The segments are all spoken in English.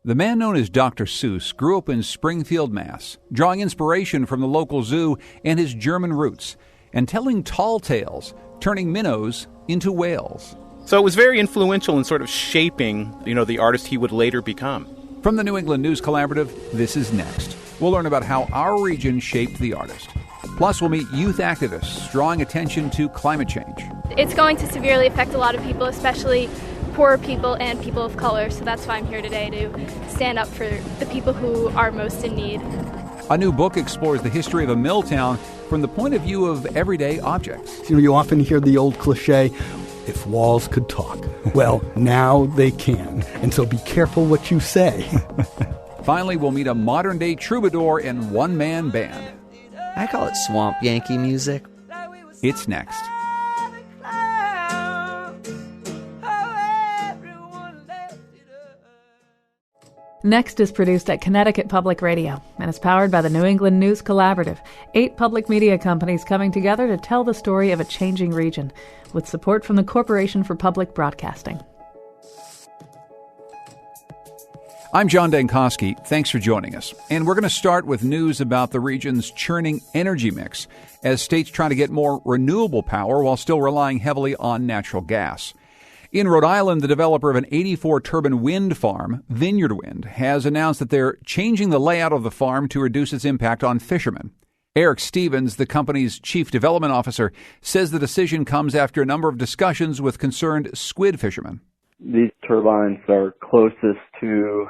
The man known as Dr. Seuss grew up in Springfield, Mass., drawing inspiration from the local zoo and his German roots, and telling tall tales, turning minnows into whales. So it was very influential in sort of shaping, the artist he would later become. From the New England News Collaborative, this is Next. We'll learn about how our region shaped the artist. Plus, we'll meet youth activists drawing attention to climate change. It's going to severely affect a lot of people, especially poor people and people of color. So that's why I'm here today, to stand up for the people who are most in need. A new book explores the history of a mill town from the point of view of everyday objects. You often hear the old cliche, if walls could talk. Well, now they can. And so be careful what you say. Finally, we'll meet a modern-day troubadour and one-man band. I call it swamp Yankee music. It's next. Next is produced at Connecticut Public Radio and is powered by the New England News Collaborative, 8 public media companies coming together to tell the story of a changing region, with support from the Corporation for Public Broadcasting. I'm John Dankosky. Thanks for joining us. And we're going to start with news about the region's churning energy mix as states try to get more renewable power while still relying heavily on natural gas. In Rhode Island, the developer of an 84-turbine wind farm, Vineyard Wind, has announced that they're changing the layout of the farm to reduce its impact on fishermen. Eric Stevens, the company's chief development officer, says the decision comes after a number of discussions with concerned squid fishermen. These turbines are closest to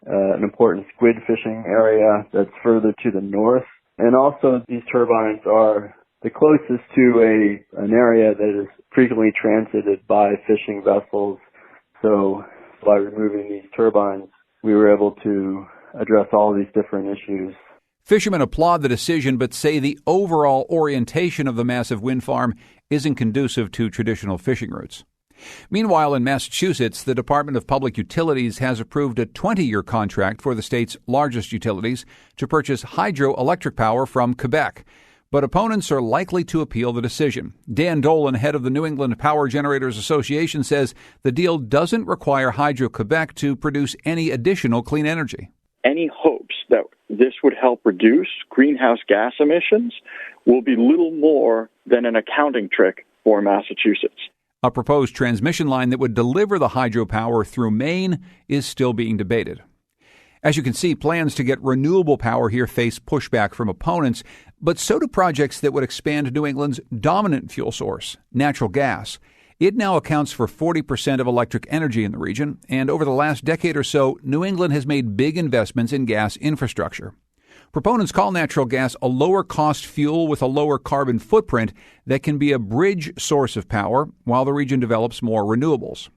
an important squid fishing area that's further to the north. And also these turbines are the closest to an area that is frequently transited by fishing vessels. So by removing these turbines, we were able to address all these different issues. Fishermen applaud the decision, but say the overall orientation of the massive wind farm isn't conducive to traditional fishing routes. Meanwhile, in Massachusetts, the Department of Public Utilities has approved a 20-year contract for the state's largest utilities to purchase hydroelectric power from Quebec. But opponents are likely to appeal the decision. Dan Dolan, head of the New England Power Generators Association, says the deal doesn't require Hydro-Quebec to produce any additional clean energy. Any hopes that this would help reduce greenhouse gas emissions will be little more than an accounting trick for Massachusetts. A proposed transmission line that would deliver the hydropower through Maine is still being debated. As you can see, plans to get renewable power here face pushback from opponents, but so do projects that would expand New England's dominant fuel source, natural gas. It now accounts for 40% of electric energy in the region, and over the last decade or so, New England has made big investments in gas infrastructure. Proponents call natural gas a lower-cost fuel with a lower carbon footprint that can be a bridge source of power while the region develops more renewables.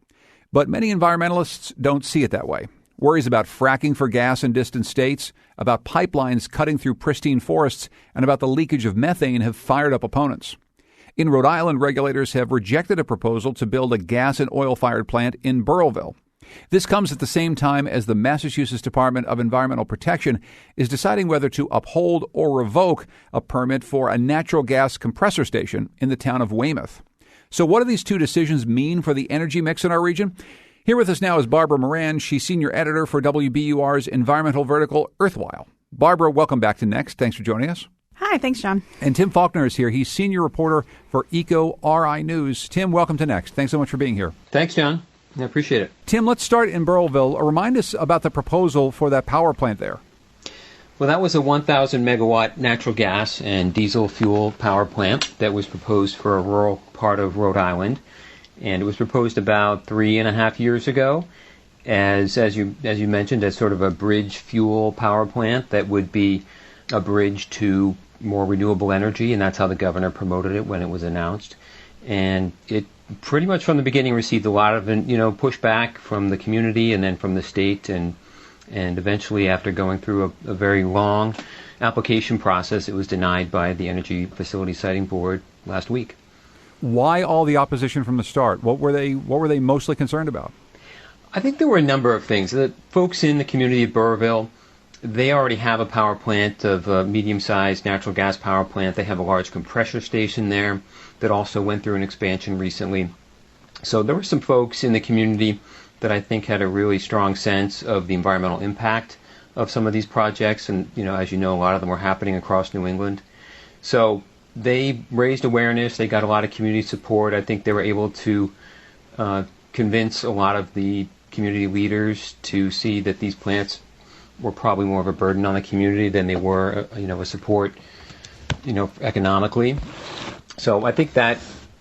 But many environmentalists don't see it that way. Worries about fracking for gas in distant states, about pipelines cutting through pristine forests, and about the leakage of methane have fired up opponents. In Rhode Island, regulators have rejected a proposal to build a gas and oil-fired plant in Burrillville. This comes at the same time as the Massachusetts Department of Environmental Protection is deciding whether to uphold or revoke a permit for a natural gas compressor station in the town of Weymouth. So what do these two decisions mean for the energy mix in our region? Here with us now is Barbara Moran. She's senior editor for WBUR's environmental vertical Earthwhile. Barbara, welcome back to Next. Thanks for joining us. Hi, thanks, John. And Tim Faulkner is here. He's senior reporter for EcoRI News. Tim, welcome to Next. Thanks so much for being here. Thanks, John. I appreciate it. Tim, let's start in Burrillville. Remind us about the proposal for that power plant there. Well, that was a 1,000 megawatt natural gas and diesel fuel power plant that was proposed for a rural part of Rhode Island. And it was proposed about 3.5 years ago as you mentioned, as sort of a bridge fuel power plant that would be a bridge to more renewable energy, and that's how the governor promoted it when it was announced. And it pretty much from the beginning received a lot of pushback from the community and then from the state, and eventually, after going through a very long application process, it was denied by the Energy Facility Siting Board last week. Why all the opposition from the start? What were they mostly concerned about? I think there were a number of things. The folks in the community of Burrillville, they already have a power plant of a medium-sized natural gas power plant. They have a large compressor station there that also went through an expansion recently. So there were some folks in the community that I think had a really strong sense of the environmental impact of some of these projects. And, as you know, a lot of them were happening across New England. So they raised awareness. They got a lot of community support. I think they were able to convince a lot of the community leaders to see that these plants were probably more of a burden on the community than they were, a support, economically. So I think that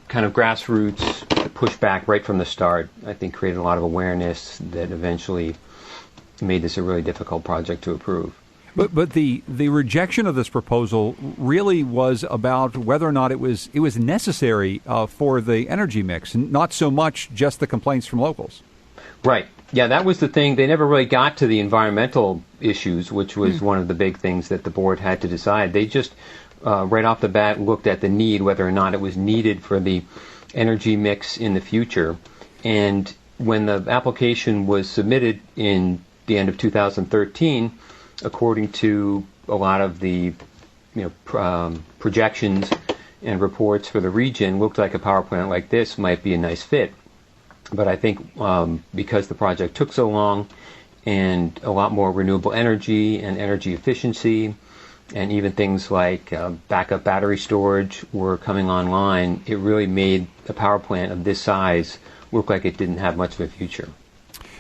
kind of grassroots pushback right from the start, I think, created a lot of awareness that eventually made this a really difficult project to approve. But the rejection of this proposal really was about whether or not it was necessary for the energy mix, not so much just the complaints from locals. Right. Yeah, that was the thing. They never really got to the environmental issues, which was one of the big things that the board had to decide. They just right off the bat looked at the need, whether or not it was needed for the energy mix in the future. And when the application was submitted in the end of 2013, according to a lot of the projections and reports for the region, looked like a power plant like this might be a nice fit. But I think because the project took so long and a lot more renewable energy and energy efficiency and even things like backup battery storage were coming online, it really made a power plant of this size look like it didn't have much of a future.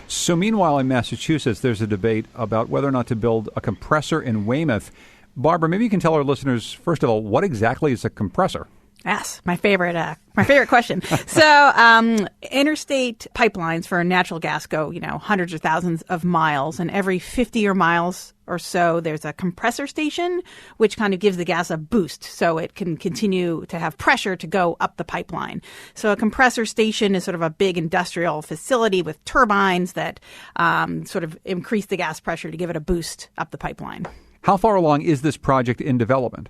So meanwhile, in Massachusetts, there's a debate about whether or not to build a compressor in Weymouth. Barbara, maybe you can tell our listeners, first of all, what exactly is a compressor? Yes, my favorite question. So, interstate pipelines for natural gas go, hundreds or thousands of miles, and every 50 miles or so, there's a compressor station, which kind of gives the gas a boost so it can continue to have pressure to go up the pipeline. So a compressor station is sort of a big industrial facility with turbines that sort of increase the gas pressure to give it a boost up the pipeline. How far along is this project in development?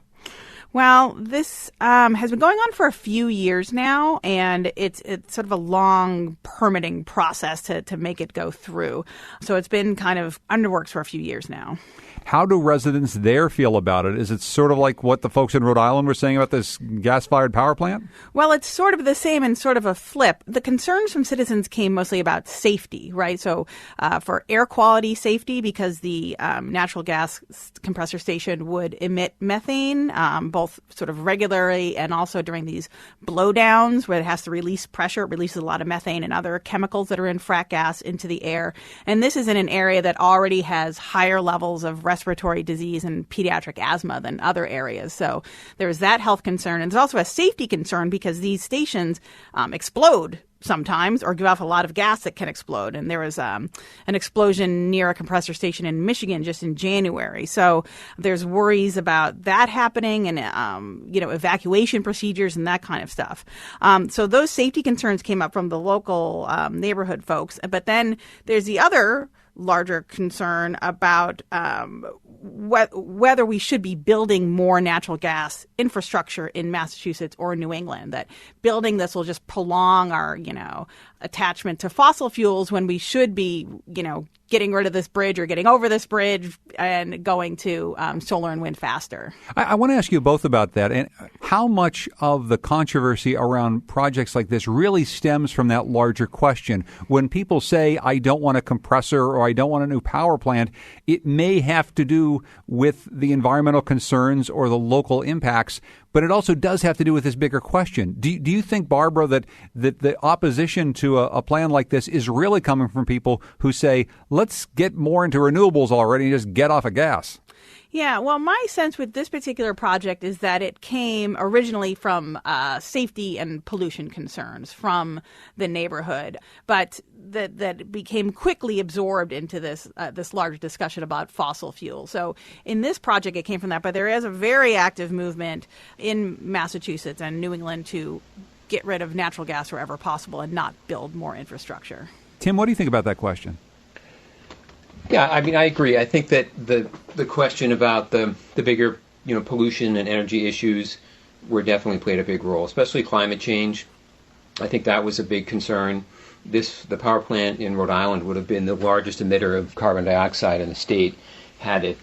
Well, this has been going on for a few years now, and it's sort of a long permitting process to make it go through. So it's been kind of underworks for a few years now. How do residents there feel about it? Is it sort of like what the folks in Rhode Island were saying about this gas-fired power plant? Well, it's sort of the same and sort of a flip. The concerns from citizens came mostly about safety, right? So for air quality safety, because the natural gas compressor station would emit methane, both sort of regularly and also during these blowdowns where it has to release pressure. It releases a lot of methane and other chemicals that are in frac gas into the air. And this is in an area that already has higher levels of respiratory disease and pediatric asthma than other areas. So there's that health concern. And there's also a safety concern because these stations explode sometimes or give off a lot of gas that can explode. And there was an explosion near a compressor station in Michigan just in January. So there's worries about that happening and, evacuation procedures and that kind of stuff. So those safety concerns came up from the local neighborhood folks. But then there's the other larger concern about whether we should be building more natural gas infrastructure in Massachusetts or New England, that building this will just prolong our, attachment to fossil fuels when we should be, getting rid of this bridge or getting over this bridge and going to solar and wind faster. I want to ask you both about that. And how much of the controversy around projects like this really stems from that larger question? When people say, I don't want a compressor or I don't want a new power plant, it may have to do with the environmental concerns or the local impacts, but it also does have to do with this bigger question. Do you think, Barbara, that the opposition to a plan like this is really coming from people who say, let's get more into renewables already and just get off of gas? Yeah, well, my sense with this particular project is that it came originally from safety and pollution concerns from the neighborhood, but that it became quickly absorbed into this larger discussion about fossil fuels. So in this project, it came from that, but there is a very active movement in Massachusetts and New England to get rid of natural gas wherever possible and not build more infrastructure. Tim, what do you think about that question? Yeah, I mean, I agree. I think that the question about the bigger, pollution and energy issues were definitely played a big role, especially climate change. I think that was a big concern. The power plant in Rhode Island would have been the largest emitter of carbon dioxide in the state had it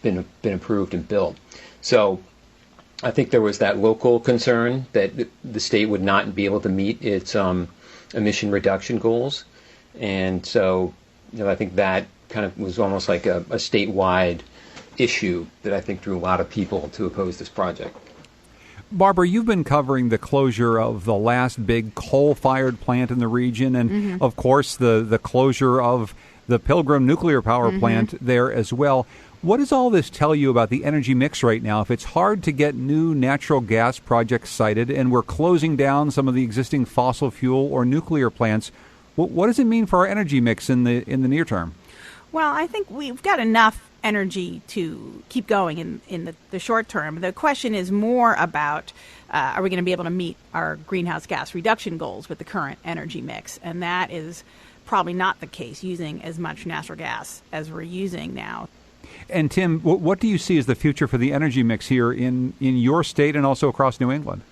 been approved and built. So I think there was that local concern that the state would not be able to meet its emission reduction goals. And so, I think that kind of was almost like a statewide issue that I think drew a lot of people to oppose this project. Barbara, you've been covering the closure of the last big coal-fired plant in the region and, of course, the closure of the Pilgrim nuclear power plant there as well. What does all this tell you about the energy mix right now? If it's hard to get new natural gas projects sited and we're closing down some of the existing fossil fuel or nuclear plants, what does it mean for our energy mix in the near term? Well, I think we've got enough energy to keep going in the short term. The question is more about are we going to be able to meet our greenhouse gas reduction goals with the current energy mix? And that is probably not the case, using as much natural gas as we're using now. And Tim, what do you see as the future for the energy mix here in your state and also across New England?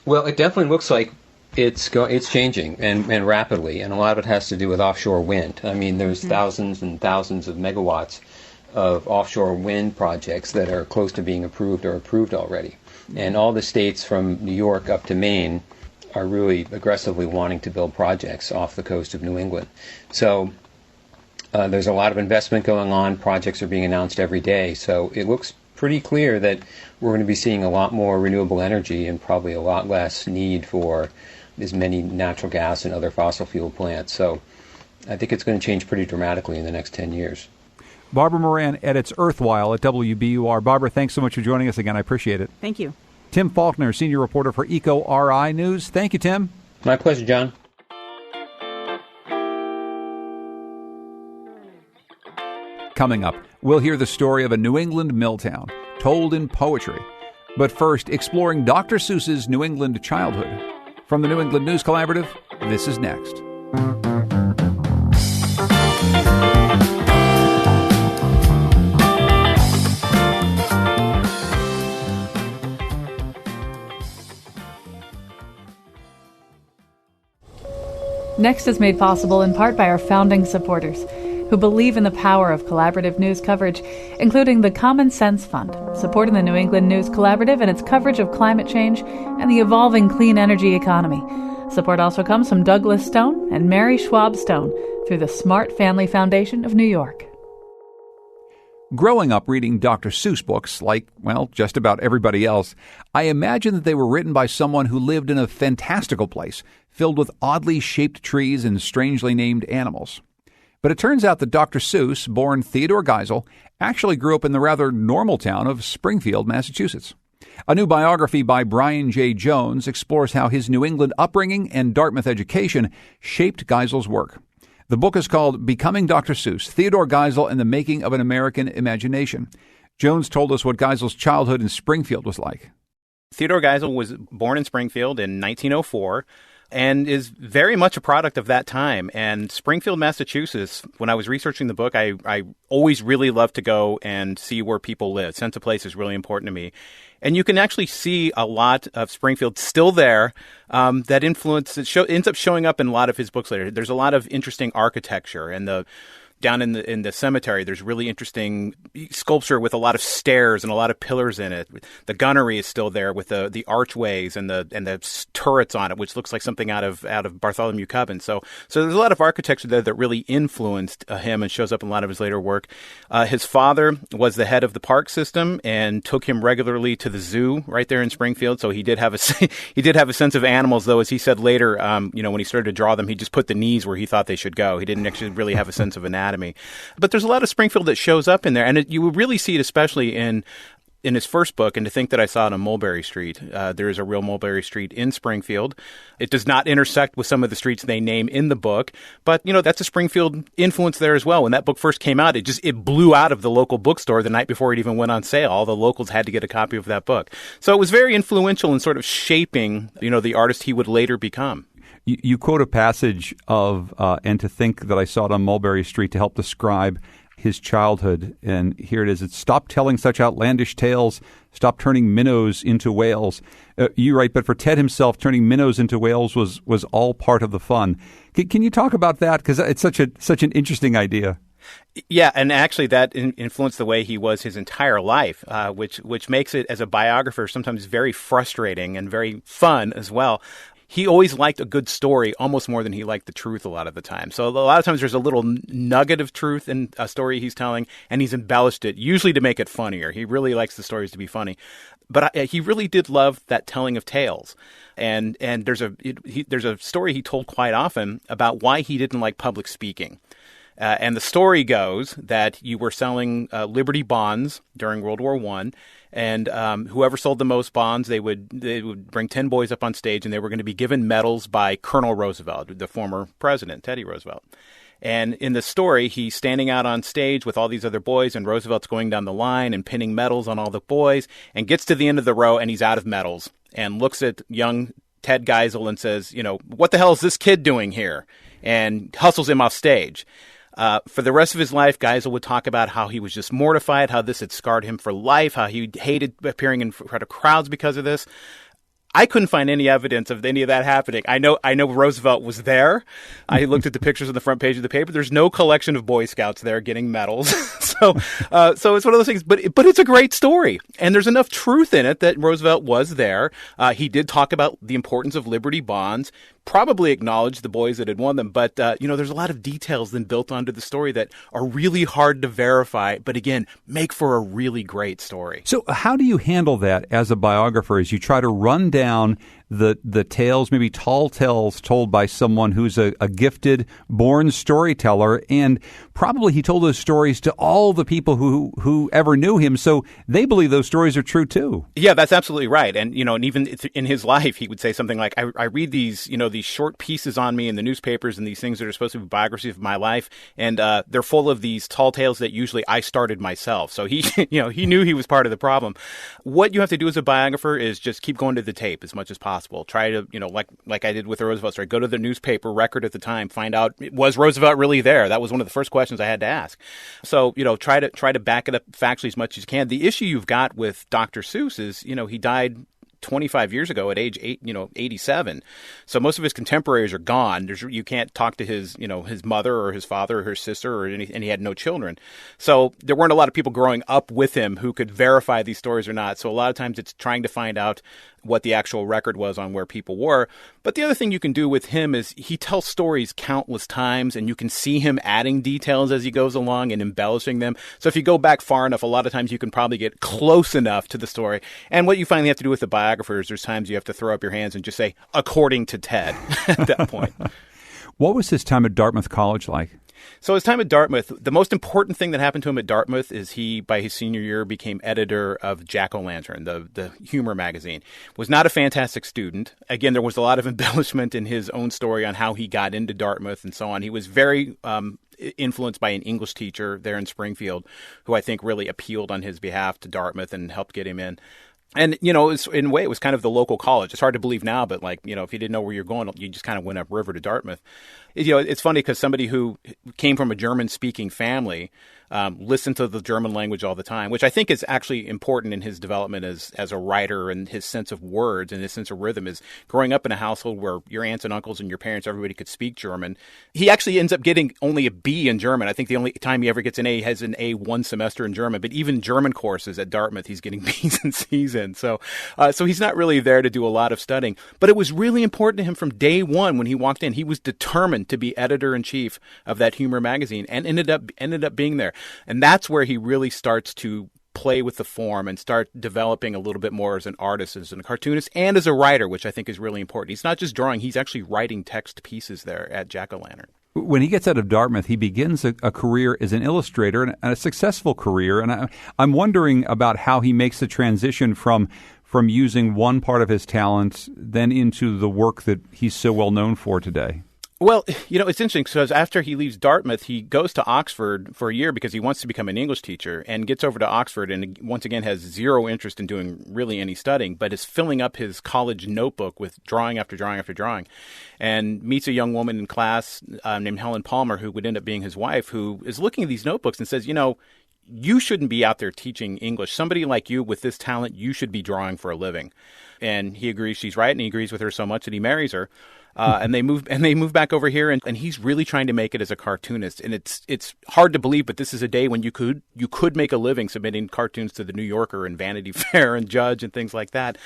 Well, it definitely looks like it's changing and rapidly, and a lot of it has to do with offshore wind. I mean, there's thousands and thousands of megawatts of offshore wind projects that are close to being approved or approved already. And all the states from New York up to Maine are really aggressively wanting to build projects off the coast of New England. So there's a lot of investment going on. Projects are being announced every day. So it looks pretty clear that we're going to be seeing a lot more renewable energy and probably a lot less need for as many natural gas and other fossil fuel plants. So I think it's going to change pretty dramatically in the next 10 years. Barbara Moran edits Earthwhile at WBUR. Barbara, thanks so much for joining us again. I appreciate it. Thank you. Tim Faulkner, senior reporter for EcoRI News. Thank you, Tim. My pleasure, John. Coming up, we'll hear the story of a New England mill town, told in poetry. But first, exploring Dr. Seuss's New England childhood. From the New England News Collaborative, this is next. Next is made possible in part by our founding supporters, who believe in the power of collaborative news coverage, including the Common Sense Fund, supporting the New England News Collaborative and its coverage of climate change and the evolving clean energy economy. Support also comes from Douglas Stone and Mary Schwab Stone through the Smart Family Foundation of New York. Growing up reading Dr. Seuss books, like, well, just about everybody else, I imagined that they were written by someone who lived in a fantastical place, filled with oddly shaped trees and strangely named animals. But it turns out that Dr. Seuss, born Theodor Geisel, actually grew up in the rather normal town of Springfield, Massachusetts. A new biography by Brian J. Jones explores how his New England upbringing and Dartmouth education shaped Geisel's work. The book is called Becoming Dr. Seuss, Theodor Geisel and the Making of an American Imagination. Jones told us what Geisel's childhood in Springfield was like. Theodor Geisel was born in Springfield in 1904 and is very much a product of that time. And Springfield, Massachusetts, when I was researching the book, I always really loved to go and see where people live. Sense of place is really important to me. And you can actually see a lot of Springfield still there that ends up showing up in a lot of his books later. There's a lot of interesting architecture, and down in the cemetery, there's really interesting sculpture with a lot of stairs and a lot of pillars in it. The gunnery is still there with the archways and the turrets on it, which looks like something out of Bartholomew Cubbon. So there's a lot of architecture there that really influenced him and shows up in a lot of his later work. His father was the head of the park system and took him regularly to the zoo right there in Springfield. So he did have a sense of animals, though, as he said later. When he started to draw them, he just put the knees where he thought they should go. He didn't actually really have a sense of anatomy. But there's a lot of Springfield that shows up in there, and you would really see it especially in his first book, and to think that I saw it on Mulberry Street. There is a real Mulberry Street in Springfield. It does not intersect with some of the streets they name in the book, but, that's a Springfield influence there as well. When that book first came out, it blew out of the local bookstore the night before it even went on sale. All the locals had to get a copy of that book. So it was very influential in sort of shaping, the artist he would later become. You quote a passage of, and to think that I saw it on Mulberry Street to help describe his childhood. And here it is. It's stop telling such outlandish tales. Stop turning minnows into whales. You write, but for Ted himself, turning minnows into whales was all part of the fun. Can you talk about that? Because it's such an interesting idea. Yeah, and actually that influenced the way he was his entire life, which makes it, as a biographer, sometimes very frustrating and very fun as well. he always liked a good story almost more than he liked the truth a lot of the time. So a lot of times there's a little nugget of truth in a story he's telling, and he's embellished it, usually to make it funnier. He really likes the stories to be funny. But he really did love that telling of tales. And there's a story he told quite often about why he didn't like public speaking. And the story goes that you were selling Liberty bonds during World War I, and whoever sold the most bonds, they would bring 10 boys up on stage, and they were going to be given medals by Colonel Roosevelt, the former president, Teddy Roosevelt. And in the story, he's standing out on stage with all these other boys, and Roosevelt's going down the line and pinning medals on all the boys, and gets to the end of the row, and he's out of medals, and looks at young Ted Geisel and says, what the hell is this kid doing here? And hustles him off stage. For the rest of his life, Geisel would talk about how he was just mortified, how this had scarred him for life, how he hated appearing in front of crowds because of this. I couldn't find any evidence of any of that happening. I know Roosevelt was there. I looked at the pictures on the front page of the paper. There's no collection of Boy Scouts there getting medals. So it's one of those things. But it's a great story, and there's enough truth in it that Roosevelt was there. He did talk about the importance of Liberty bonds. Probably acknowledged the boys that had won them, but there's a lot of details then built onto the story that are really hard to verify, but again, make for a really great story. So how do you handle that as a biographer as you try to run down the tales, maybe tall tales told by someone who's a gifted, born storyteller, and probably he told those stories to all the people who ever knew him, so they believe those stories are true too. Yeah, that's absolutely right. And and even in his life, he would say something like, I read these short pieces on me in the newspapers and these things that are supposed to be biographies of my life, and they're full of these tall tales that usually I started myself. So he he knew he was part of the problem. What you have to do as a biographer is just keep going to the tape as much as possible. Try to, like I did with the Roosevelt story, go to the newspaper record at the time, find out, was Roosevelt really there? That was one of the first questions I had to ask. So, try to back it up factually as much as you can. The issue you've got with Dr. Seuss is, he died 25 years ago at age 87. So most of his contemporaries are gone. You can't talk to his mother or his father or his sister and he had no children. So there weren't a lot of people growing up with him who could verify these stories or not. So a lot of times it's trying to find out what the actual record was on where people were. But the other thing you can do with him is he tells stories countless times, and you can see him adding details as he goes along and embellishing them. So if you go back far enough, a lot of times you can probably get close enough to the story. And what you finally have to do with the biographer is there's times you have to throw up your hands and just say, according to Ted, at that point. What was his time at Dartmouth College like? So his time at Dartmouth, the most important thing that happened to him at Dartmouth is he, by his senior year, became editor of Jack-O-Lantern, the humor magazine. Was not a fantastic student. Again, there was a lot of embellishment in his own story on how he got into Dartmouth and so on. He was very influenced by an English teacher there in Springfield, who I think really appealed on his behalf to Dartmouth and helped get him in. And, in a way, it was kind of the local college. It's hard to believe now, but if you didn't know where you're going, you just kind of went upriver to Dartmouth. It's funny because somebody who came from a German-speaking family listened to the German language all the time, which I think is actually important in his development as a writer, and his sense of words and his sense of rhythm is growing up in a household where your aunts and uncles and your parents, everybody could speak German. He actually ends up getting only a B in German. I think the only time he ever gets an A, he has an A one semester in German, but even German courses at Dartmouth, he's getting B's and C's in. So he's not really there to do a lot of studying, but it was really important to him from day one when he walked in. He was determined to be editor-in-chief of that humor magazine and ended up being there. And that's where he really starts to play with the form and start developing a little bit more as an artist, as a cartoonist, and as a writer, which I think is really important. He's not just drawing, he's actually writing text pieces there at Jack-O-Lantern. When he gets out of Dartmouth, he begins a career as an illustrator, and a successful career. And I'm wondering about how he makes the transition from using one part of his talent then into the work that he's so well known for today. Well, it's interesting because after he leaves Dartmouth, he goes to Oxford for a year because he wants to become an English teacher, and gets over to Oxford and once again has zero interest in doing really any studying, but is filling up his college notebook with drawing after drawing after drawing, and meets a young woman in class named Helen Palmer, who would end up being his wife, who is looking at these notebooks and says, you shouldn't be out there teaching English. Somebody like you with this talent, you should be drawing for a living. And he agrees she's right, and he agrees with her so much that he marries her. And they move back over here, and he's really trying to make it as a cartoonist. And it's hard to believe, but this is a day when you could make a living submitting cartoons to the New Yorker and Vanity Fair and Judge and things like that.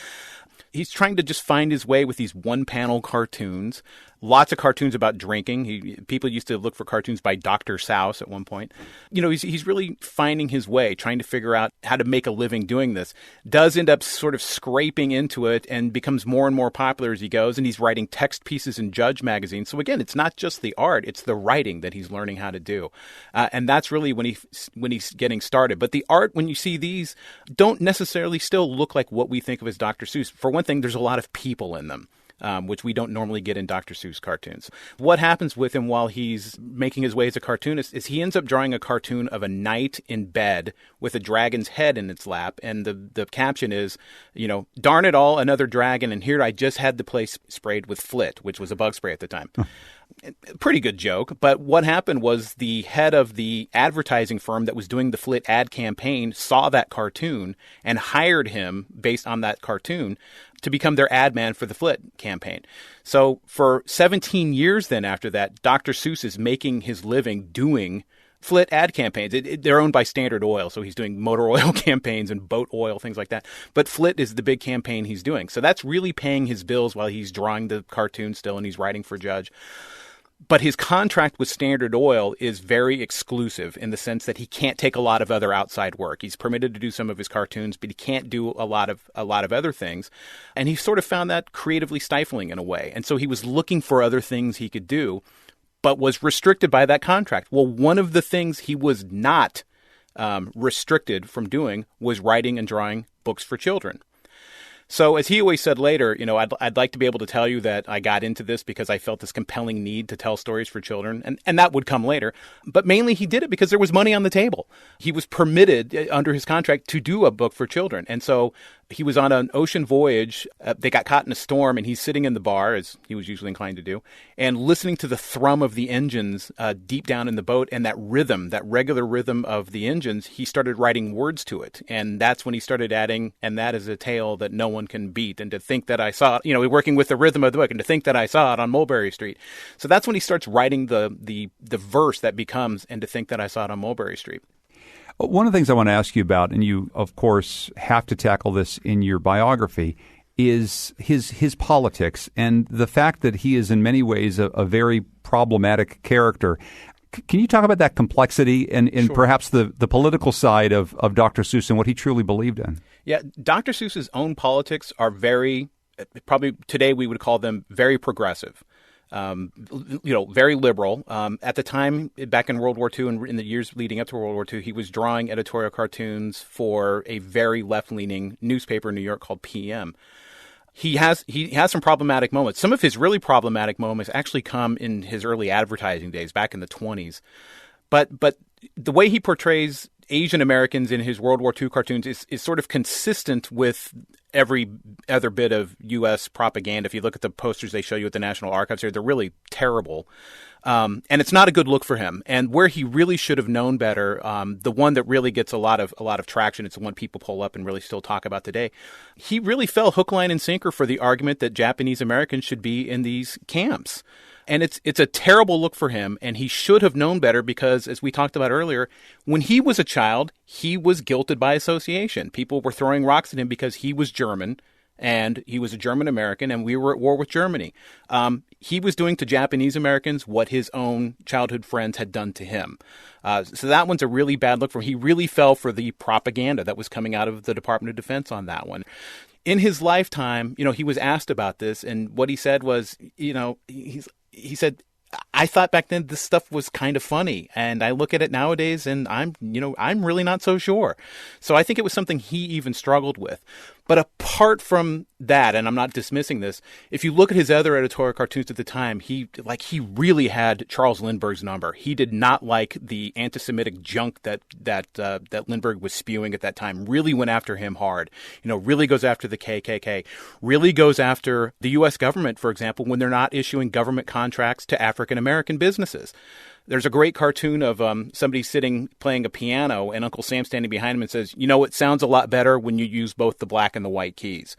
He's trying to just find his way with these one-panel cartoons. Lots of cartoons about drinking. People used to look for cartoons by Dr. Seuss at one point. He's really finding his way, trying to figure out how to make a living doing this. Does end up sort of scraping into it and becomes more and more popular as he goes. And he's writing text pieces in Judge magazine. So again, it's not just the art; it's the writing that he's learning how to do. And that's really when he's getting started. But the art, when you see these, don't necessarily still look like what we think of as Dr. Seuss. For one thing, there's a lot of people in them. Which we don't normally get in Dr. Seuss cartoons. What happens with him while he's making his way as a cartoonist is he ends up drawing a cartoon of a knight in bed with a dragon's head in its lap. And the caption is, darn it all, another dragon. And here I just had the place sprayed with Flit, which was a bug spray at the time. Pretty good joke. But what happened was the head of the advertising firm that was doing the Flit ad campaign saw that cartoon and hired him based on that cartoon to become their ad man for the Flit campaign. So for 17 years then after that, Dr. Seuss is making his living doing Flit ad campaigns. They're owned by Standard Oil, so he's doing motor oil campaigns and boat oil, things like that. But Flit is the big campaign he's doing. So that's really paying his bills while he's drawing the cartoon still and he's writing for Judge. But his contract with Standard Oil is very exclusive in the sense that he can't take a lot of other outside work. He's permitted to do some of his cartoons, but he can't do a lot of other things. And he sort of found that creatively stifling in a way. And so he was looking for other things he could do, but was restricted by that contract. Well, one of the things he was not restricted from doing was writing and drawing books for children. So as he always said later, I'd like to be able to tell you that I got into this because I felt this compelling need to tell stories for children. And that would come later. But mainly he did it because there was money on the table. He was permitted under his contract to do a book for children. And so he was on an ocean voyage. They got caught in a storm and he's sitting in the bar, as he was usually inclined to do, and listening to the thrum of the engines deep down in the boat and that rhythm, that regular rhythm of the engines, he started writing words to it. And that's when he started adding, and that is a tale that no one can beat. And to think that I saw it, working with the rhythm of the book, and to think that I saw it on Mulberry Street. So that's when he starts writing the verse that becomes, and to think that I saw it on Mulberry Street. One of the things I want to ask you about, and you, of course, have to tackle this in your biography, is his politics and the fact that he is in many ways a very problematic character. Can you talk about that complexity and Sure. perhaps the political side of Dr. Seuss and what he truly believed in? Yeah, Dr. Seuss's own politics are probably today we would call them very progressive. Very liberal. At the time, back in World War II and in the years leading up to World War II, he was drawing editorial cartoons for a very left-leaning newspaper in New York called PM. He has some problematic moments. Some of his really problematic moments actually come in his early advertising days, back in the 1920s. But the way he portrays Asian Americans in his World War II cartoons is sort of consistent with every other bit of U.S. propaganda. If you look at the posters they show you at the National Archives here, they're really terrible. And it's not a good look for him. And where he really should have known better, the one that really gets a lot of traction, it's the one people pull up and really still talk about today. He really fell hook, line, and sinker for the argument that Japanese Americans should be in these camps. And it's a terrible look for him, and he should have known better because, as we talked about earlier, when he was a child, he was guilted by association. People were throwing rocks at him because he was German, and he was a German American, and we were at war with Germany. He was doing to Japanese Americans what his own childhood friends had done to him. So that one's a really bad look for him. He really fell for the propaganda that was coming out of the Department of Defense on that one. In his lifetime, he was asked about this, and what he said was, he said, I thought back then this stuff was kind of funny, and I look at it nowadays and I'm really not so sure. So I think it was something he even struggled with. But apart from that, and I'm not dismissing this, if you look at his other editorial cartoons at the time, he really had Charles Lindbergh's number. He did not like the anti-Semitic junk that Lindbergh was spewing at that time. Really went after him hard. Really goes after the KKK. Really goes after the U.S. government, for example, when they're not issuing government contracts to African American businesses. There's a great cartoon of somebody sitting playing a piano and Uncle Sam standing behind him and says, it sounds a lot better when you use both the black and the white keys.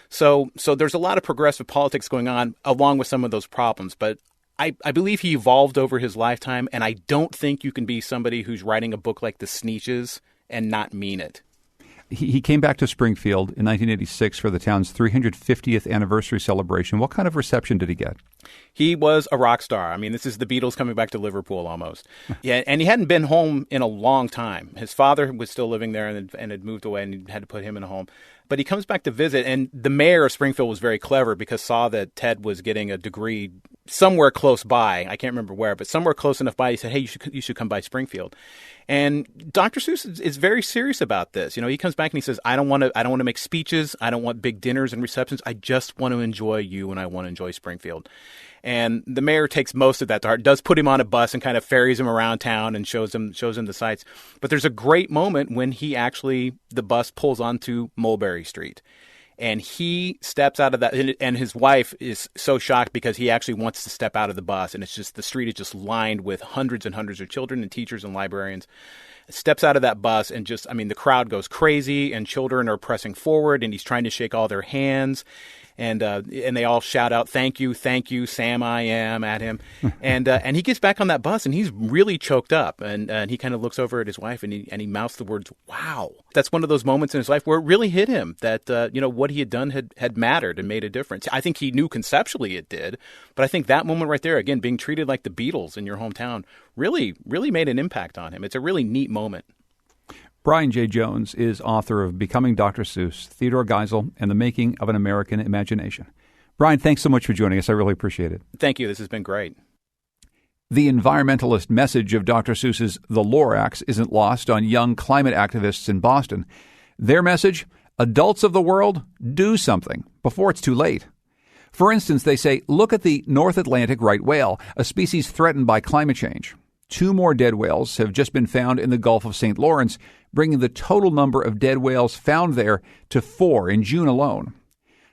So there's a lot of progressive politics going on along with some of those problems. But I believe he evolved over his lifetime, and I don't think you can be somebody who's writing a book like The Sneetches and not mean it. He came back to Springfield in 1986 for the town's 350th anniversary celebration. What kind of reception did he get? He was a rock star. I mean, this is the Beatles coming back to Liverpool almost. Yeah, and he hadn't been home in a long time. His father was still living there and had moved away, and he had to put him in a home. But he comes back to visit, and the mayor of Springfield was very clever because saw that Ted was getting a degree somewhere close by. I can't remember where, but somewhere close enough by. He said, "Hey, you should come by Springfield." And Dr. Seuss is very serious about this. You know, he comes back and he says, I don't want to make speeches. I don't want big dinners and receptions. I just want to enjoy you, and I want to enjoy Springfield. And the mayor takes most of that to heart, does put him on a bus and kind of ferries him around town and shows him the sights. But there's a great moment when the bus pulls onto Mulberry Street. And he steps out of that, and his wife is so shocked because he actually wants to step out of the bus. And it's just, the street is just lined with hundreds and hundreds of children and teachers and librarians. Steps out of that bus and the crowd goes crazy, and children are pressing forward, and he's trying to shake all their hands. And they all shout out, thank you, Sam I am," at him. And he gets back on that bus, and he's really choked up. And he kind of looks over at his wife, and he mouths the words, "Wow." That's one of those moments in his life where it really hit him that, what he had done had mattered and made a difference. I think he knew conceptually it did. But I think that moment right there, again, being treated like the Beatles in your hometown, really, really made an impact on him. It's a really neat moment. Brian J. Jones is author of Becoming Dr. Seuss, Theodor Geisel, and the Making of an American Imagination. Brian, thanks so much for joining us. I really appreciate it. Thank you. This has been great. The environmentalist message of Dr. Seuss's The Lorax isn't lost on young climate activists in Boston. Their message, adults of the world, do something before it's too late. For instance, they say, look at the North Atlantic right whale, a species threatened by climate change. 2 more dead whales have just been found in the Gulf of St. Lawrence, bringing the total number of dead whales found there to 4 in June alone.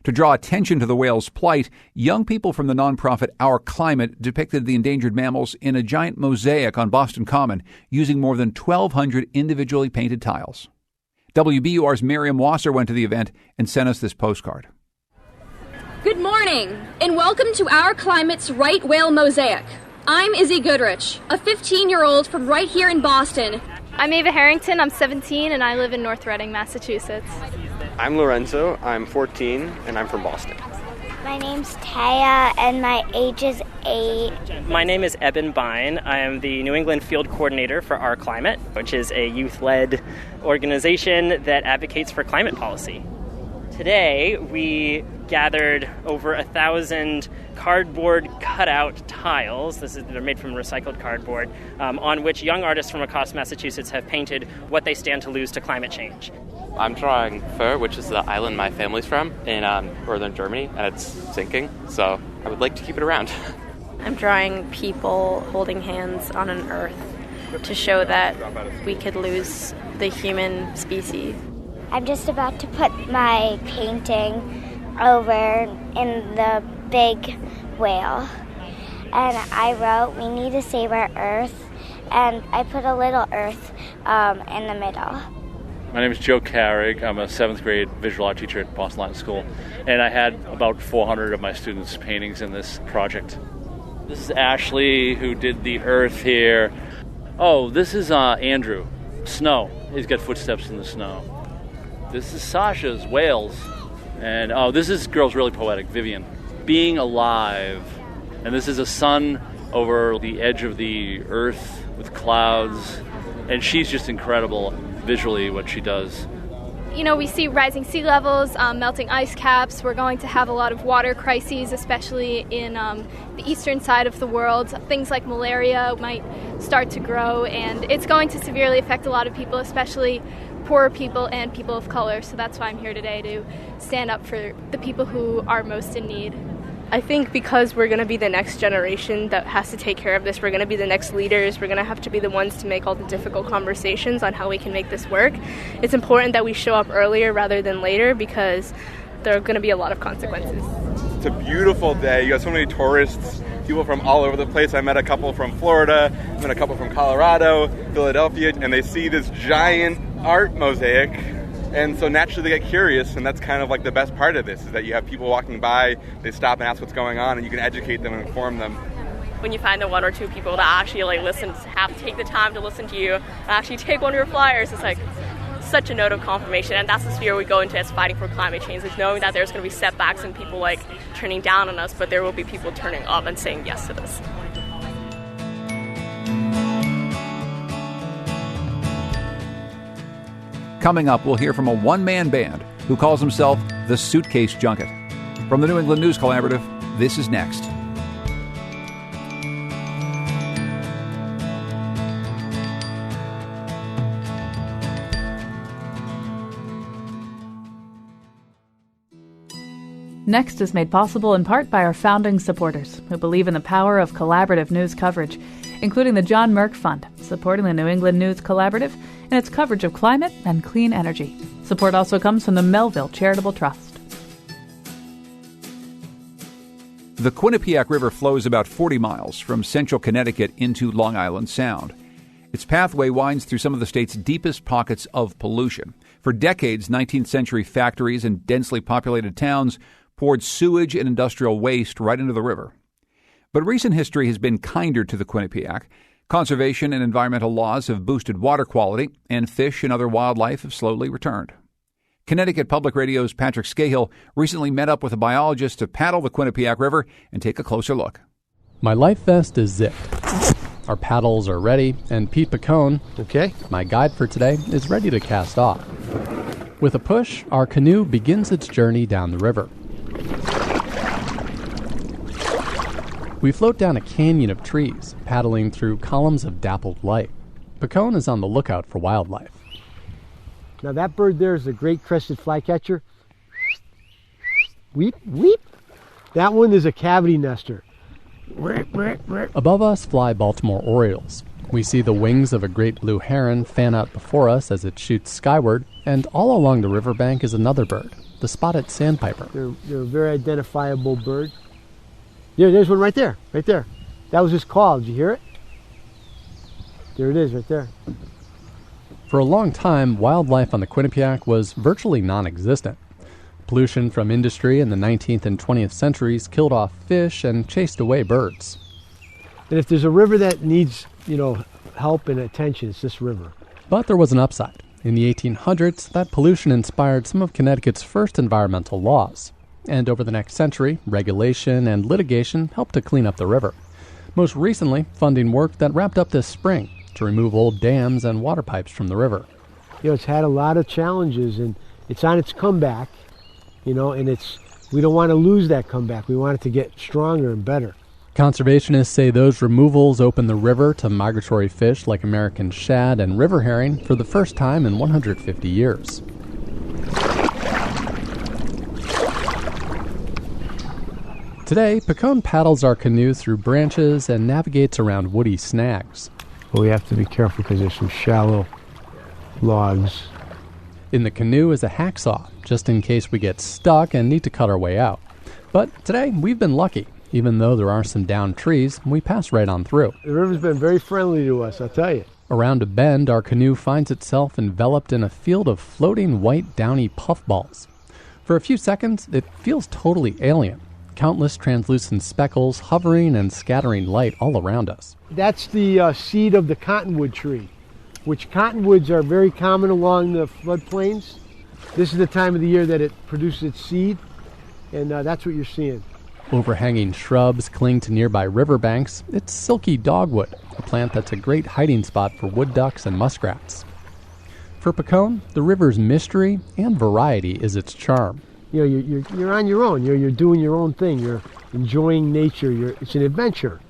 To draw attention to the whale's plight, young people from the nonprofit Our Climate depicted the endangered mammals in a giant mosaic on Boston Common using more than 1,200 individually painted tiles. WBUR's Miriam Wasser went to the event and sent us this postcard. Good morning, and welcome to Our Climate's Right Whale Mosaic. I'm Izzy Goodrich, a 15-year-old from right here in Boston. I'm Ava Harrington. I'm 17, and I live in North Reading, Massachusetts. I'm Lorenzo. I'm 14, and I'm from Boston. My name's Taya, and my age is 8. My name is Eben Bine. I am the New England Field Coordinator for Our Climate, which is a youth-led organization that advocates for climate policy. Today, we gathered over 1,000 cardboard cutout tiles. They're made from recycled cardboard, on which young artists from across Massachusetts have painted what they stand to lose to climate change. I'm drawing Föhr, which is the island my family's from in northern Germany, and it's sinking, so I would like to keep it around. I'm drawing people holding hands on an earth to show that we could lose the human species. I'm just about to put my painting over in the big whale. And I wrote, we need to save our earth. And I put a little earth in the middle. My name is Joe Carrig. I'm a 7th grade visual art teacher at Boston Latin School. And I had about 400 of my students' paintings in this project. This is Ashley, who did the earth here. Oh, this is Andrew. Snow. He's got footsteps in the snow. This is Sasha's whales. And this girl's really poetic, Vivian. Being alive. And this is a sun over the edge of the earth with clouds. And she's just incredible visually what she does. You know, we see rising sea levels, melting ice caps. We're going to have a lot of water crises, especially in the eastern side of the world. Things like malaria might start to grow, and it's going to severely affect a lot of people, especially poorer people and people of color. So that's why I'm here today, to stand up for the people who are most in need. I think because we're going to be the next generation that has to take care of this, we're going to be the next leaders, we're going to have to be the ones to make all the difficult conversations on how we can make this work. It's important that we show up earlier rather than later because there are going to be a lot of consequences. It's a beautiful day. You have so many tourists, people from all over the place. I met a couple from Florida, I met a couple from Colorado, Philadelphia, and they see this giant art mosaic. And so naturally they get curious, and that's kind of like the best part of this, is that you have people walking by, they stop and ask what's going on, and you can educate them and inform them. When you find the 1 or 2 people that actually listen, have to take the time to listen to you, and actually take one of your flyers, it's like such a note of confirmation, and that's the sphere we go into as fighting for climate change, is knowing that there's going to be setbacks and people like turning down on us, but there will be people turning up and saying yes to this. Coming up, we'll hear from a one-man band who calls himself the Suitcase Junket. From the New England News Collaborative, this is next. Next is made possible in part by our founding supporters who believe in the power of collaborative news coverage, including the John Merck Fund, supporting the New England News Collaborative and its coverage of climate and clean energy. Support also comes from the Melville Charitable Trust. The Quinnipiac River flows about 40 miles from central Connecticut into Long Island Sound. Its pathway winds through some of the state's deepest pockets of pollution. For decades, 19th century factories and densely populated towns poured sewage and industrial waste right into the river. But recent history has been kinder to the Quinnipiac. Conservation and environmental laws have boosted water quality, and fish and other wildlife have slowly returned. Connecticut Public Radio's Patrick Scahill recently met up with a biologist to paddle the Quinnipiac River and take a closer look. My life vest is zipped. Our paddles are ready, and Pete Picone, my guide for today, is ready to cast off. With a push, our canoe begins its journey down the river. We float down a canyon of trees, paddling through columns of dappled light. Picone is on the lookout for wildlife. Now that bird there is a great crested flycatcher. Weep, weep. That one is a cavity nester. Above us fly Baltimore Orioles. We see the wings of a great blue heron fan out before us as it shoots skyward, and all along the riverbank is another bird, the spotted sandpiper. They're a very identifiable bird. There's one right there, right there. That was his call. Did you hear it? There it is, right there. For a long time, wildlife on the Quinnipiac was virtually non-existent. Pollution from industry in the 19th and 20th centuries killed off fish and chased away birds. And if there's a river that needs, help and attention, it's this river. But there was an upside. In the 1800s, that pollution inspired some of Connecticut's first environmental laws. And over the next century, regulation and litigation helped to clean up the river. Most recently, funding work that wrapped up this spring to remove old dams and water pipes from the river. It's had a lot of challenges, and it's on its comeback, and we don't want to lose that comeback. We want it to get stronger and better. Conservationists say those removals open the river to migratory fish like American shad and river herring for the first time in 150 years. Today, Picone paddles our canoe through branches and navigates around woody snags. But we have to be careful because there's some shallow logs. In the canoe is a hacksaw, just in case we get stuck and need to cut our way out. But today, we've been lucky. Even though there are some downed trees, we pass right on through. The river's been very friendly to us, I'll tell you. Around a bend, our canoe finds itself enveloped in a field of floating white downy puffballs. For a few seconds, it feels totally alien. Countless translucent speckles hovering and scattering light all around us. That's the seed of the cottonwood tree, which cottonwoods are very common along the floodplains. This is the time of the year that it produces its seed, and that's what you're seeing. Overhanging shrubs cling to nearby riverbanks. It's silky dogwood, a plant that's a great hiding spot for wood ducks and muskrats. For Picone, the river's mystery and variety is its charm. You're on your own. You're doing your own thing. You're enjoying nature. It's an adventure.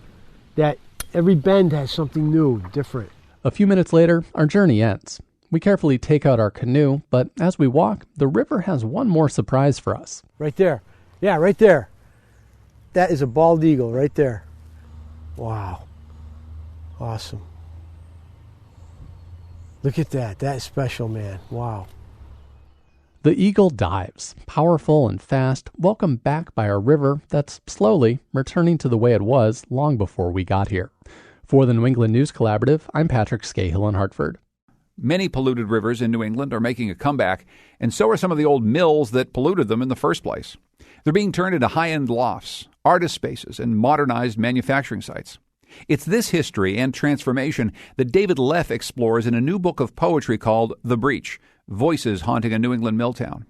That every bend has something new, different. A few minutes later, our journey ends. We carefully take out our canoe, but as we walk, the river has one more surprise for us. Right there. Yeah, right there. That is a bald eagle right there. Wow. Awesome. Look at that. That is special, man. Wow. The eagle dives, powerful and fast, welcomed back by our river that's slowly returning to the way it was long before we got here. For the New England News Collaborative, I'm Patrick Scahill in Hartford. Many polluted rivers in New England are making a comeback, and so are some of the old mills that polluted them in the first place. They're being turned into high-end lofts, artist spaces, and modernized manufacturing sites. It's this history and transformation that David Leff explores in a new book of poetry called The Breach, voices haunting a New England mill town.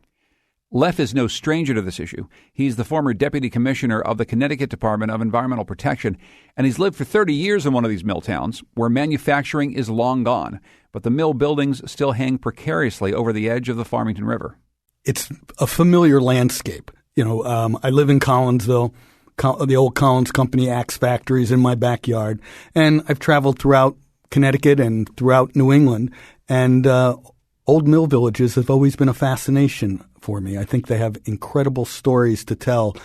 Leff is no stranger to this issue. He's the former deputy commissioner of the Connecticut Department of Environmental Protection, and he's lived for 30 years in one of these mill towns where manufacturing is long gone, but the mill buildings still hang precariously over the edge of the Farmington River. It's a familiar landscape. I live in Collinsville. The old Collins Company axe factory is in my backyard, and I've traveled throughout Connecticut and throughout New England, and old mill villages have always been a fascination for me. I think they have incredible stories to tell,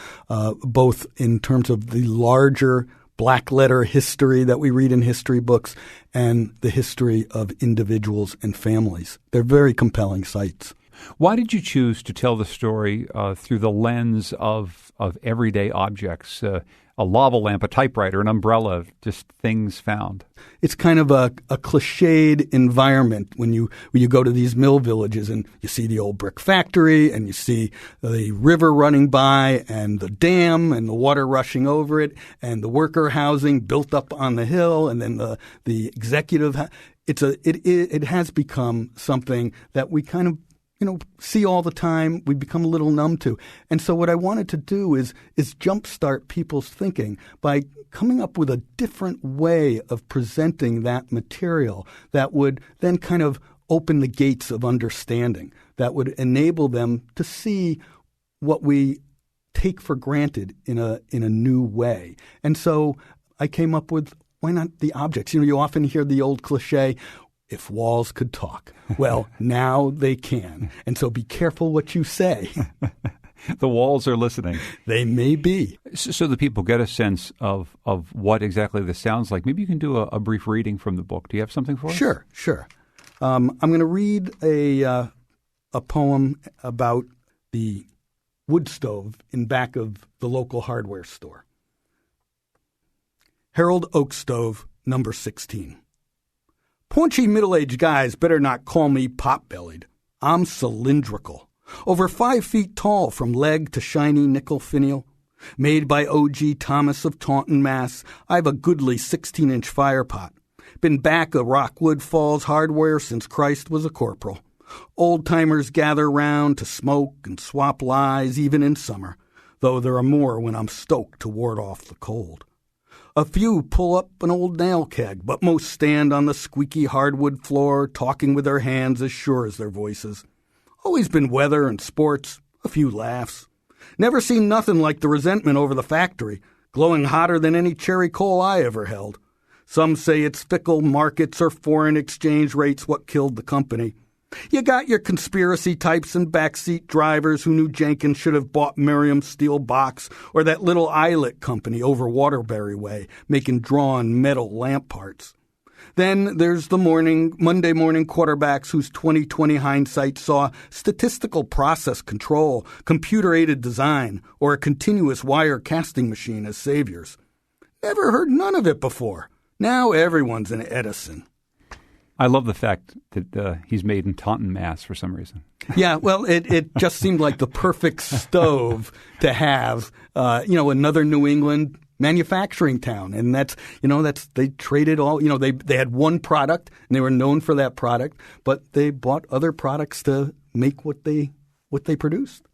both in terms of the larger black letter history that we read in history books and the history of individuals and families. They're very compelling sites. Why did you choose to tell the story through the lens of everyday objects, a lava lamp, a typewriter, an umbrella, just things found? It's kind of a cliched environment when you go to these mill villages and you see the old brick factory and you see the river running by and the dam and the water rushing over it and the worker housing built up on the hill and then the executive. It has become something that we kind of see all the time, we become a little numb to. And so what I wanted to do is jumpstart people's thinking by coming up with a different way of presenting that material that would then kind of open the gates of understanding, that would enable them to see what we take for granted in a new way. And so I came up with, why not the objects? You often hear the old cliche, if walls could talk. Well, now they can. And so be careful what you say. The walls are listening. They may be. So the people get a sense of what exactly this sounds like. Maybe you can do a brief reading from the book. Do you have something for us? Sure. I'm going to read a poem about the wood stove in back of the local hardware store. Harold Oak Stove, number 16. Paunchy middle-aged guys better not call me pot-bellied. I'm cylindrical, over 5 feet tall from leg to shiny nickel finial. Made by O.G. Thomas of Taunton, Mass., I've a goodly 16-inch fire pot. Been back of Rockwood Falls hardware since Christ was a corporal. Old-timers gather round to smoke and swap lies even in summer, though there are more when I'm stoked to ward off the cold. A few pull up an old nail keg, but most stand on the squeaky hardwood floor, talking with their hands as sure as their voices. Always been weather and sports, a few laughs. Never seen nothing like the resentment over the factory, glowing hotter than any cherry coal I ever held. Some say it's fickle markets or foreign exchange rates what killed the company. You got your conspiracy types and backseat drivers who knew Jenkins should have bought Miriam's steel box or that little eyelet company over Waterbury Way, making drawn metal lamp parts. Then there's the Monday morning quarterbacks whose 20/20 hindsight saw statistical process control, computer-aided design, or a continuous wire casting machine as saviors. Never heard none of it before. Now everyone's an Edison. I love the fact that he's made in Taunton, Mass. For some reason. Yeah, well, it just seemed like the perfect stove to have, another New England manufacturing town. And they traded all, they had one product and they were known for that product, but they bought other products to make what they produced.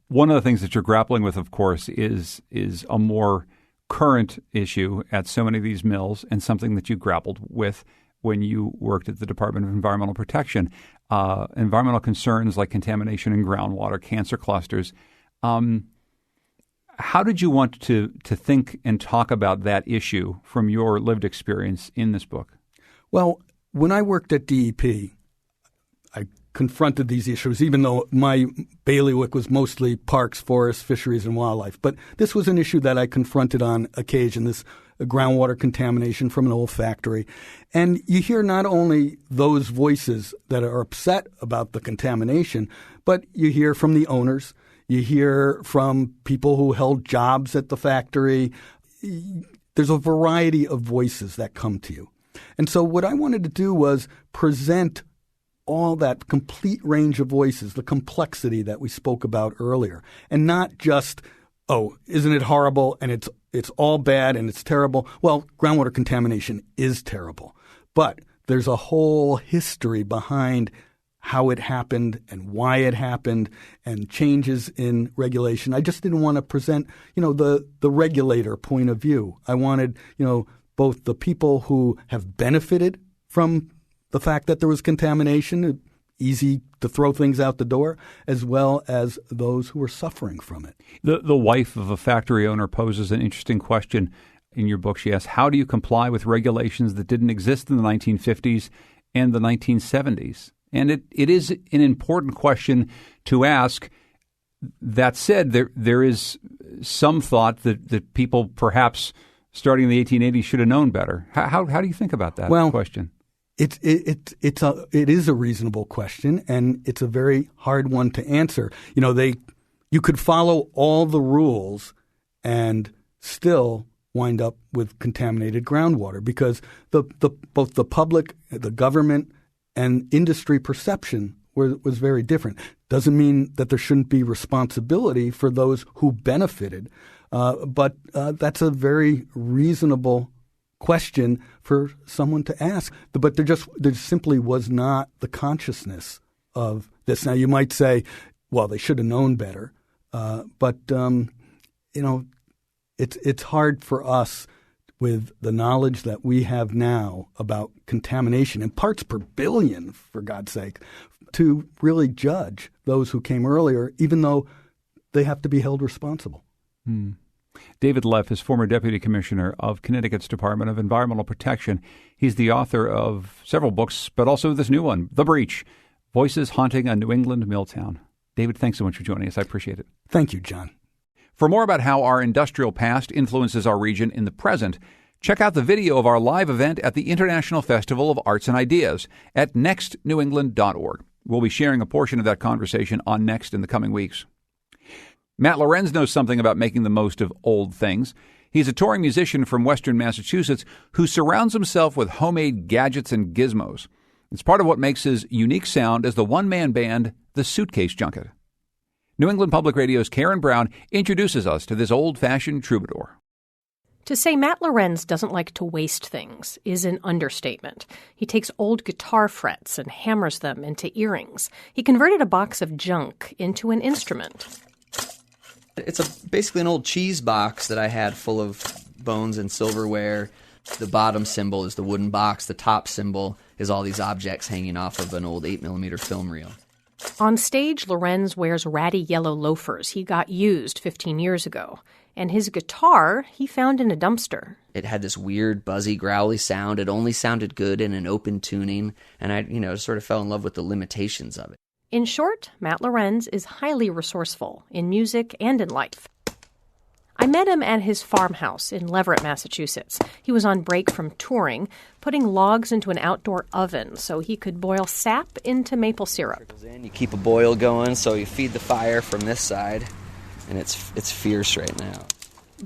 One of the things that you're grappling with, of course, is a more current issue at so many of these mills, and something that you grappled with when you worked at the Department of Environmental Protection, environmental concerns like contamination in groundwater, cancer clusters. How did you want to think and talk about that issue from your lived experience in this book? Well, when I worked at DEP, I confronted these issues, even though my bailiwick was mostly parks, forests, fisheries, and wildlife. But this was an issue that I confronted on occasion, this groundwater contamination from an old factory. And you hear not only those voices that are upset about the contamination, but you hear from the owners, you hear from people who held jobs at the factory. There's a variety of voices that come to you. And so what I wanted to do was present all that complete range of voices, the complexity that we spoke about earlier, and not just, oh, isn't it horrible and it's all bad and it's terrible. Well, groundwater contamination is terrible, but there's a whole history behind how it happened and why it happened and changes in regulation. I just didn't want to present, the regulator point of view. I wanted, both the people who have benefited from the fact that there was contamination, easy to throw things out the door, as well as those who are suffering from it. The wife of a factory owner poses an interesting question in your book. She asks, how do you comply with regulations that didn't exist in the 1950s and the 1970s? And it is an important question to ask. That said, there is some thought that people perhaps starting in the 1880s should have known better. How do you think about that question? It is a reasonable question, and it's a very hard one to answer. You could follow all the rules and still wind up with contaminated groundwater because both the public, the government, and industry perception was very different. Doesn't mean that there shouldn't be responsibility for those who benefited, but that's a very reasonable question for someone to ask. But there simply was not the consciousness of this. Now you might say, well, they should have known better, but it's hard for us with the knowledge that we have now about contamination in parts per billion, for God's sake, to really judge those who came earlier, even though they have to be held responsible. David Leff is former Deputy Commissioner of Connecticut's Department of Environmental Protection. He's the author of several books, but also this new one, The Breach, Voices Haunting a New England Milltown. David, thanks so much for joining us. I appreciate it. Thank you, John. For more about how our industrial past influences our region in the present, check out the video of our live event at the International Festival of Arts and Ideas at nextnewengland.org. We'll be sharing a portion of that conversation on Next in the coming weeks. Matt Lorenz knows something about making the most of old things. He's a touring musician from Western Massachusetts who surrounds himself with homemade gadgets and gizmos. It's part of what makes his unique sound as the one-man band, The Suitcase Junket. New England Public Radio's Karen Brown introduces us to this old-fashioned troubadour. To say Matt Lorenz doesn't like to waste things is an understatement. He takes old guitar frets and hammers them into earrings. He converted a box of junk into an instrument. It's basically an old cheese box that I had full of bones and silverware. The bottom symbol is the wooden box. The top symbol is all these objects hanging off of an old 8mm film reel. On stage, Lorenz wears ratty yellow loafers he got used 15 years ago. And his guitar he found in a dumpster. It had this weird, buzzy, growly sound. It only sounded good in an open tuning. And I, sort of fell in love with the limitations of it. In short, Matt Lorenz is highly resourceful in music and in life. I met him at his farmhouse in Leverett, Massachusetts. He was on break from touring, putting logs into an outdoor oven so he could boil sap into maple syrup. You keep a boil going, so you feed the fire from this side, and it's fierce right now.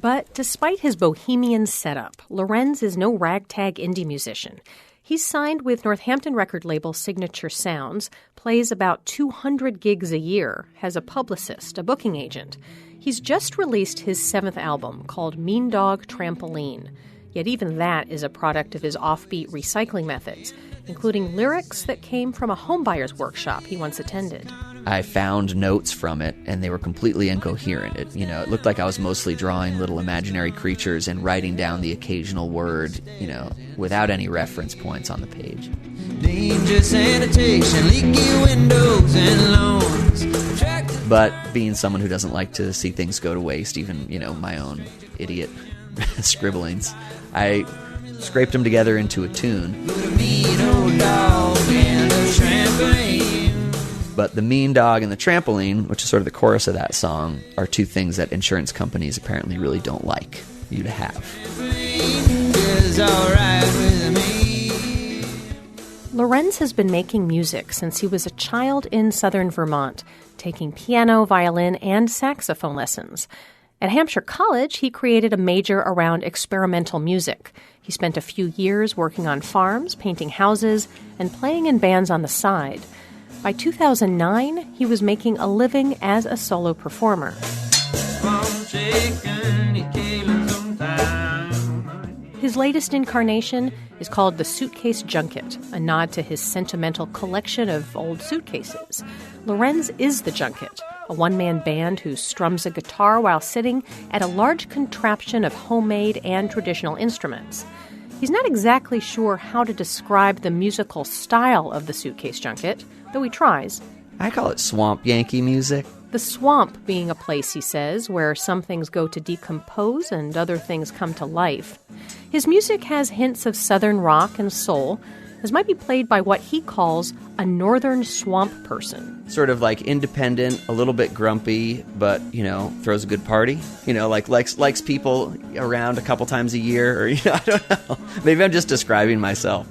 But despite his bohemian setup, Lorenz is no ragtag indie musician. He's signed with Northampton record label Signature Sounds, plays about 200 gigs a year, has a publicist, a booking agent. He's just released his 7th album called Mean Dog Trampoline. Yet even that is a product of his offbeat recycling methods, including lyrics that came from a homebuyer's workshop he once attended. I found notes from it, and they were completely incoherent. It looked like I was mostly drawing little imaginary creatures and writing down the occasional word, without any reference points on the page. Danger, sanitation, leaky windows and lawns. But being someone who doesn't like to see things go to waste, even, my own idiot scribblings, I scraped them together into a tune. But the mean dog and the trampoline, which is sort of the chorus of that song, are two things that insurance companies apparently really don't like you to have. Lorenz has been making music since he was a child in southern Vermont, taking piano, violin, and saxophone lessons. At Hampshire College, he created a major around experimental music. He spent a few years working on farms, painting houses, and playing in bands on the side. By 2009, he was making a living as a solo performer. His latest incarnation is called the Suitcase Junket, a nod to his sentimental collection of old suitcases. Lorenz is the Junket, a one-man band who strums a guitar while sitting at a large contraption of homemade and traditional instruments. He's not exactly sure how to describe the musical style of the Suitcase Junket, though he tries. I call it swamp Yankee music. The swamp being a place, he says, where some things go to decompose and other things come to life. His music has hints of southern rock and soul, as might be played by what he calls a northern swamp person. Sort of like independent, a little bit grumpy, but, throws a good party. Likes people around a couple times a year, or, I don't know. Maybe I'm just describing myself.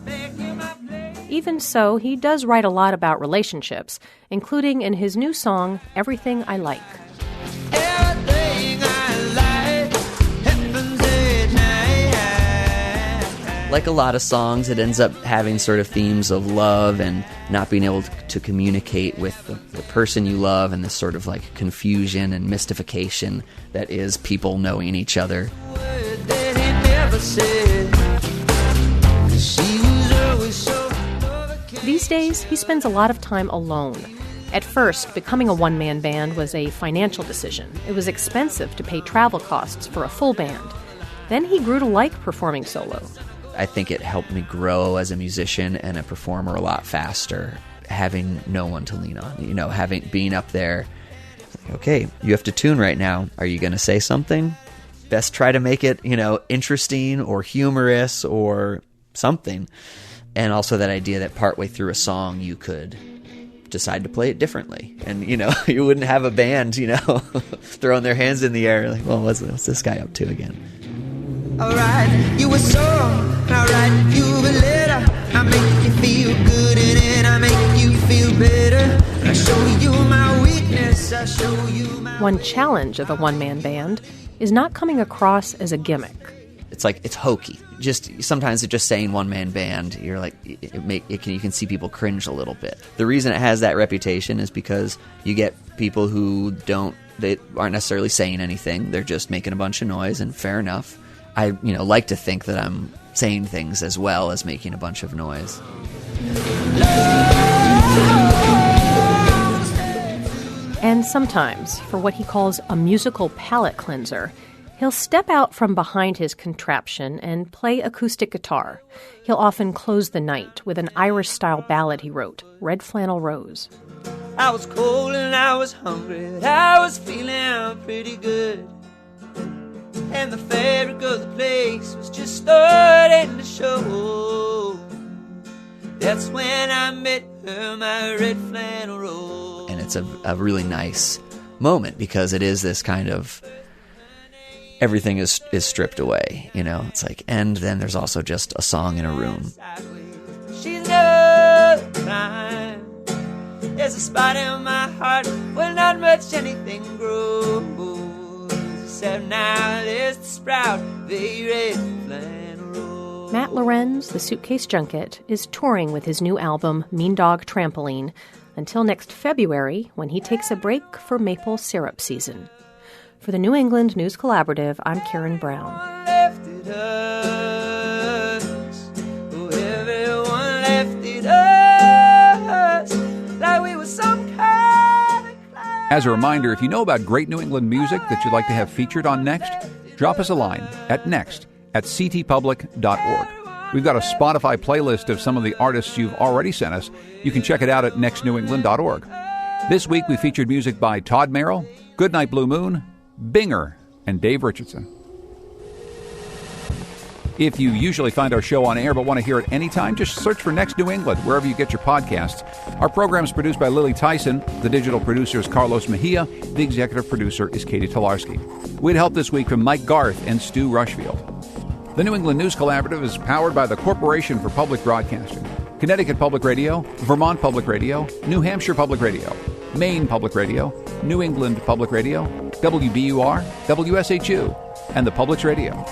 Even so, he does write a lot about relationships, including in his new song, Everything I Like. Like a lot of songs, it ends up having sort of themes of love and not being able to communicate with the person you love, and this sort of like confusion and mystification that is people knowing each other. These days, he spends a lot of time alone. At first, becoming a one-man band was a financial decision. It was expensive to pay travel costs for a full band. Then he grew to like performing solo. I think it helped me grow as a musician and a performer a lot faster, having no one to lean on, being up there. Okay, you have to tune right now. Are you going to say something? Best try to make it, interesting or humorous or something. And also that idea that partway through a song you could decide to play it differently. And, you wouldn't have a band, throwing their hands in the air like, well, what's this guy up to again? Alright, you were song, alright, you were letter. I make you feel good and then I make you feel better. I show you my weakness, I show you my... One challenge of a one-man band is not coming across as a gimmick. It's like, it's hokey. Sometimes just saying one-man band, you're like, you can see people cringe a little bit. The reason it has that reputation is because you get people who they aren't necessarily saying anything. They're just making a bunch of noise, and fair enough. I, like to think that I'm saying things as well as making a bunch of noise. And sometimes, for what he calls a musical palate cleanser, he'll step out from behind his contraption and play acoustic guitar. He'll often close the night with an Irish-style ballad he wrote, Red Flannel Rose. I was cold and I was hungry, but I was feeling pretty good. And the fabric of the place was just starting to show. That's when I met her, my red flannel rose. And it's a really nice moment because it is this kind of... everything is stripped away, It's like, and then there's also just a song in a room. She's never crying. There's a spot in my heart where not much anything grows. Except now there's the sprout, the red flannel rose. Matt Lorenz, the Suitcase Junket, is touring with his new album, Mean Dog Trampoline, until next February when he takes a break for maple syrup season. For the New England News Collaborative, I'm Karen Brown. As a reminder, if you know about great New England music that you'd like to have featured on Next, drop us a line at next@ctpublic.org. We've got a Spotify playlist of some of the artists you've already sent us. You can check it out at nextnewengland.org. This week we featured music by Todd Merrill, Goodnight Blue Moon, Binger, and Dave Richardson. If you usually find our show on air but want to hear it anytime, just search for Next New England wherever you get your podcasts. Our program is produced by Lily Tyson. The digital producer is Carlos Mejia. The executive producer is Katie Tolarski. We had help this week from Mike Garth and Stu Rushfield. The New England News Collaborative is powered by the Corporation for Public Broadcasting, Connecticut Public Radio, Vermont Public Radio, New Hampshire Public Radio, Maine Public Radio, New England Public Radio, WBUR, WSHU, and the Public Radio.